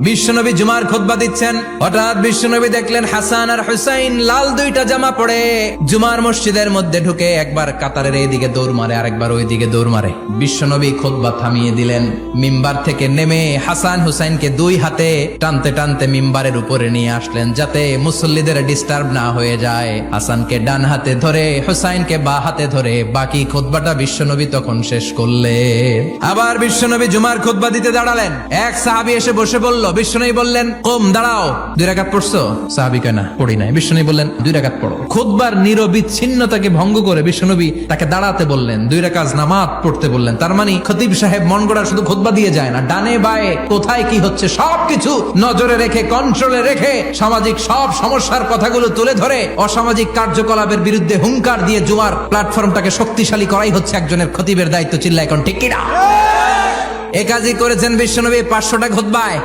বিশ্বনবী জুমার খুতবা দিচ্ছেন, হঠাৎ বিশ্বনবী দেখলেন হাসান আর হুসাইন লাল দুইটা জামা পরে জুমার মসজিদের মধ্যে ঢুকে একবার কাতারের এইদিকে দৌড় মারে, আরেকবার ওইদিকে দৌড় মারে। বিশ্বনবী খুতবা থামিয়ে দিলেন, মিম্বার থেকে নেমে হাসান হুসাইনকে দুই হাতে টানতে টানতে মিম্বারের উপরে নিয়ে আসলেন যাতে মুসল্লিদের ডিস্টার্ব না হয়ে যায়। হাসানকে ডান হাতে ধরে হুসাইনকে বা হাতে ধরে বাকি খুতবাটা বিশ্বনবী তখন শেষ করলেন। আবার বিশ্বনবী জুমার খুতবা দিতে দাঁড়ালেন, এক সাহাবী এসে বসে বলল, বিশ্বনবী বললেন, কম দাঁড়াও, 2 রাকাত পড়ছো? সাহাবী কয় না, পড়ি নাই। বিশ্বনবী বললেন, 2 রাকাত পড়ো। খুতবার নিরবিচ্ছিন্নতাকে ভঙ্গ করে বিশ্বনবী তাকে দাঁড়াতে বললেন, 2 রাকাত নামাজ পড়তে বললেন। তার মানে খতিব সাহেব মন গড়া শুধু খুতবা দিয়ে যায় না, ডানে বায়ে কোথায় কি হচ্ছে সবকিছু নজরে রেখে, কন্ট্রোলে রেখে সামাজিক সব সমস্যার কথাগুলো তুলে ধরে অসামাজিক কার্যকলাপের বিরুদ্ধে হুঙ্কার দিয়ে জুমার প্ল্যাটফর্মটাকে শক্তিশালী করাই হচ্ছে একজনের খতিবের দায়িত্ব। চিল্লা এখন ঠিক কিনা? এ কাজই করেছেন বিশ্বনবী 500টা খুতবায়।